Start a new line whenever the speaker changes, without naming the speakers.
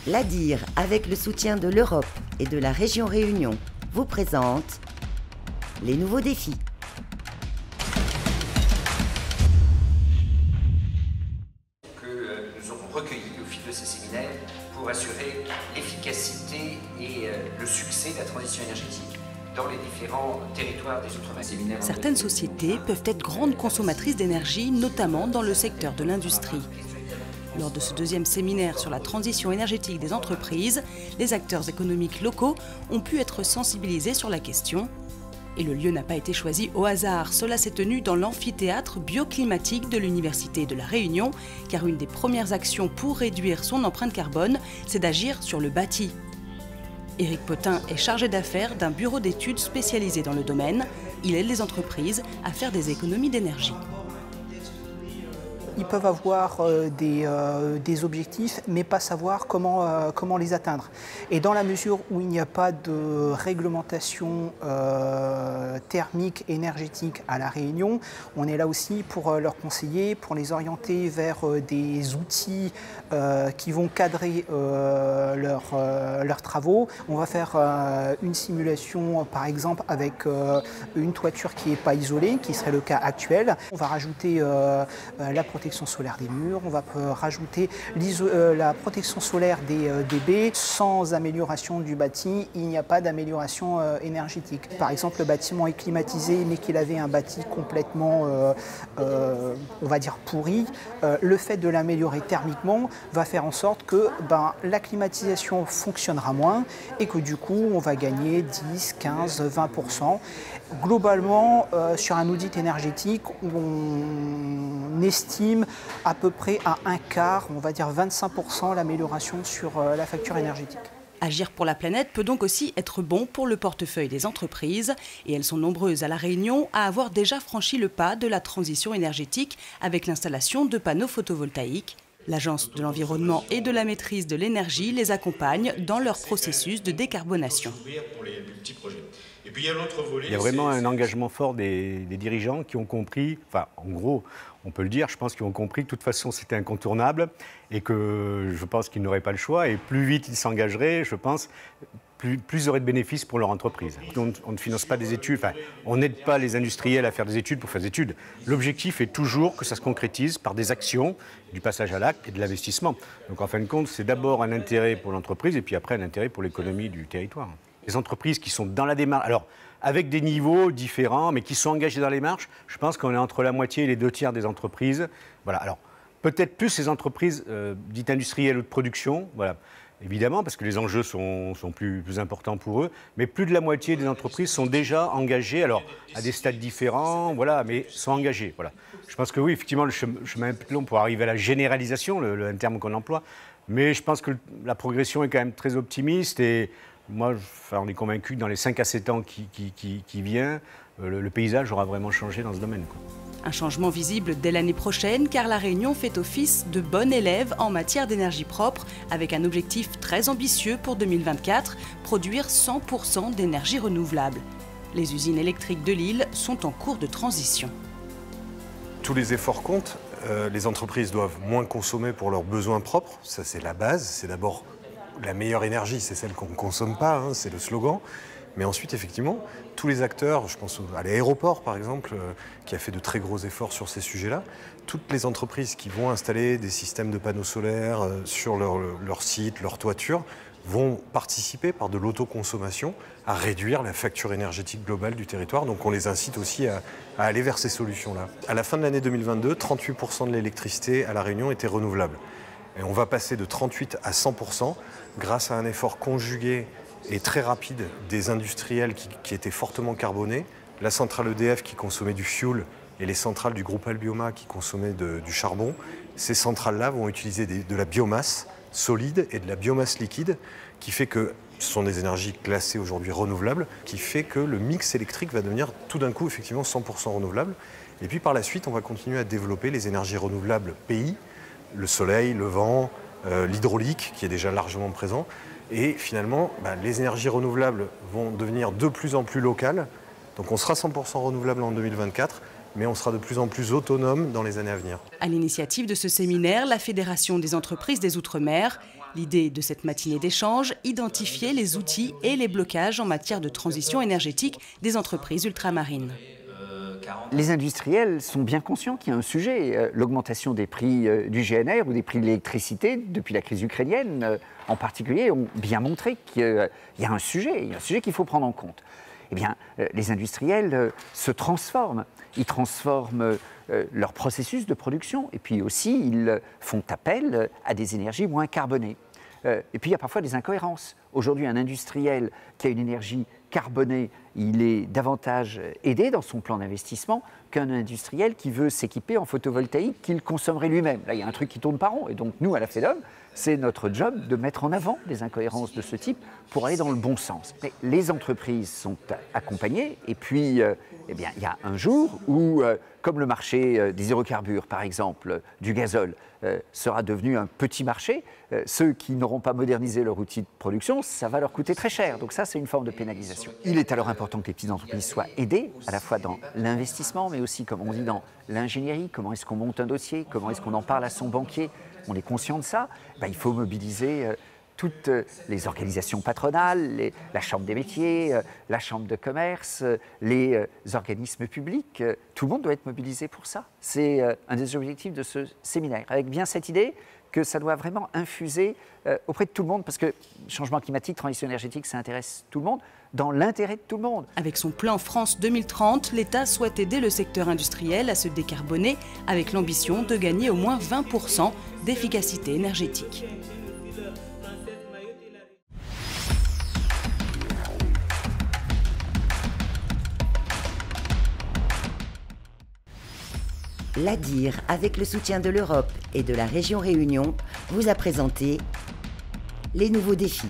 L'ADIR, avec le soutien de l'Europe et de la région Réunion, vous présente les nouveaux défis.
Que nous aurons recueillis au fil de ces séminaires pour assurer l'efficacité et le succès de la transition énergétique dans les différents territoires des Outre-mer.
Certaines sociétés peuvent être grandes consommatrices d'énergie, notamment dans le secteur de l'industrie. Lors de ce deuxième séminaire sur la transition énergétique des entreprises, les acteurs économiques locaux ont pu être sensibilisés sur la question. Et le lieu n'a pas été choisi au hasard. Cela s'est tenu dans l'amphithéâtre bioclimatique de l'Université de La Réunion, car une des premières actions pour réduire son empreinte carbone, c'est d'agir sur le bâti. Éric Potin est chargé d'affaires d'un bureau d'études spécialisé dans le domaine. Il aide les entreprises à faire des économies d'énergie.
Ils peuvent avoir des objectifs, mais pas savoir comment les atteindre. Et dans la mesure où il n'y a pas de réglementation thermique, énergétique à La Réunion, on est là aussi pour leur conseiller, pour les orienter vers des outils qui vont cadrer leurs travaux. On va faire une simulation, par exemple, avec une toiture qui n'est pas isolée, qui serait le cas actuel. On va rajouter la protection solaire des murs, on va rajouter la protection solaire des baies. Sans amélioration du bâti, il n'y a pas d'amélioration énergétique. Par exemple, le bâtiment est climatisé, mais qu'il avait un bâti complètement, on va dire, pourri, le fait de l'améliorer thermiquement va faire en sorte que la climatisation fonctionnera moins et que du coup, on va gagner 10, 15, 20%. Globalement, sur un audit énergétique, on estime à peu près à un quart, on va dire 25% l'amélioration sur la facture énergétique.
Agir pour la planète peut donc aussi être bon pour le portefeuille des entreprises. Et elles sont nombreuses à La Réunion à avoir déjà franchi le pas de la transition énergétique avec l'installation de panneaux photovoltaïques. L'Agence de l'environnement et de la maîtrise de l'énergie les accompagne dans leur processus de décarbonation.
Il y a vraiment un engagement fort des dirigeants qui ont compris, enfin en gros, on peut le dire, je pense qu'ils ont compris que de toute façon c'était incontournable et que je pense qu'ils n'auraient pas le choix et plus vite ils s'engageraient, je pense, plus ils auraient de bénéfices pour leur entreprise. On ne finance pas des études, enfin, on n'aide pas les industriels à faire des études pour faire des études. L'objectif est toujours que ça se concrétise par des actions, du passage à l'acte et de l'investissement. Donc en fin de compte, c'est d'abord un intérêt pour l'entreprise et puis après un intérêt pour l'économie du territoire. Les entreprises qui sont dans la démarche, alors avec des niveaux différents, mais qui sont engagées dans les marches, je pense qu'on est entre la moitié et les 2 tiers des entreprises. Voilà. Alors peut-être plus ces entreprises dites industrielles ou de production, voilà. Évidemment, parce que les enjeux sont plus importants pour eux, mais plus de la moitié des entreprises sont déjà engagées, alors à des stades différents, voilà, mais sont engagées. Voilà. Je pense que oui, effectivement, le chemin est plus long pour arriver à la généralisation, un terme qu'on emploie, mais je pense que la progression est quand même très optimiste et moi, on est convaincu que dans les 5 à 7 ans qui viennent, le paysage aura vraiment changé dans ce domaine, quoi.
Un changement visible dès l'année prochaine, car La Réunion fait office de bon élève en matière d'énergie propre, avec un objectif très ambitieux pour 2024, produire 100% d'énergie renouvelable. Les usines électriques de l'île sont en cours de transition.
Tous les efforts comptent. Les entreprises doivent moins consommer pour leurs besoins propres. Ça, c'est la base. C'est d'abord la meilleure énergie, c'est celle qu'on ne consomme pas, hein, c'est le slogan. Mais ensuite, effectivement, tous les acteurs, je pense à l'aéroport par exemple, qui a fait de très gros efforts sur ces sujets-là, toutes les entreprises qui vont installer des systèmes de panneaux solaires sur leur site, leur toiture, vont participer par de l'autoconsommation à réduire la facture énergétique globale du territoire. Donc on les incite aussi à aller vers ces solutions-là. À la fin de l'année 2022, 38% de l'électricité à La Réunion était renouvelable. Et on va passer de 38 à 100% grâce à un effort conjugué et très rapide des industriels qui étaient fortement carbonés, la centrale EDF qui consommait du fioul et les centrales du groupe Albioma qui consommaient du charbon. Ces centrales-là vont utiliser de la biomasse solide et de la biomasse liquide qui fait que ce sont des énergies classées aujourd'hui renouvelables, qui fait que le mix électrique va devenir tout d'un coup effectivement 100% renouvelable. Et puis par la suite, on va continuer à développer les énergies renouvelables pays, le soleil, le vent, l'hydraulique qui est déjà largement présent. Et finalement, les énergies renouvelables vont devenir de plus en plus locales. Donc on sera 100% renouvelable en 2024, mais on sera de plus en plus autonome dans les années à venir.
À l'initiative de ce séminaire, la Fédération des entreprises des Outre-mer L'idée de cette matinée d'échange, identifier les outils et les blocages en matière de transition énergétique des entreprises ultramarines.
Les industriels sont bien conscients qu'il y a un sujet, l'augmentation des prix du GNR ou des prix de l'électricité depuis la crise ukrainienne en particulier ont bien montré qu'il y a un sujet qu'il faut prendre en compte. Eh bien, les industriels se transforment. Ils transforment leur processus de production et puis aussi ils font appel à des énergies moins carbonées. Et puis il y a parfois des incohérences. Aujourd'hui, un industriel qui a une énergie carbonée, il est davantage aidé dans son plan d'investissement qu'un industriel qui veut s'équiper en photovoltaïque qu'il consommerait lui-même. Là, il y a un truc qui tourne pas rond. Et donc, nous, à la FEDOM, c'est notre job de mettre en avant des incohérences de ce type pour aller dans le bon sens. Mais les entreprises sont accompagnées et puis eh bien, il y a un jour où, comme le marché des hydrocarbures, par exemple, du gazole, sera devenu un petit marché, ceux qui n'auront pas modernisé leur outil de production, ça va leur coûter très cher. Donc ça, c'est une forme de pénalisation. Il est alors important que les petites entreprises soient aidées, à la fois dans l'investissement, mais aussi, comme on dit, dans l'ingénierie. Comment est-ce qu'on monte un dossier? Comment est-ce qu'on en parle à son banquier? On est conscient de ça. Il faut mobiliser toutes les organisations patronales, la Chambre des métiers, la Chambre de commerce, les organismes publics. Tout le monde doit être mobilisé pour ça. C'est un des objectifs de ce séminaire, avec bien cette idée que ça doit vraiment infuser auprès de tout le monde, parce que changement climatique, transition énergétique, ça intéresse tout le monde, dans l'intérêt de tout le monde.
Avec son plan France 2030, l'État souhaite aider le secteur industriel à se décarboner avec l'ambition de gagner au moins 20% d'efficacité énergétique.
L'ADIR, avec le soutien de l'Europe et de la région Réunion, vous a présenté les nouveaux défis.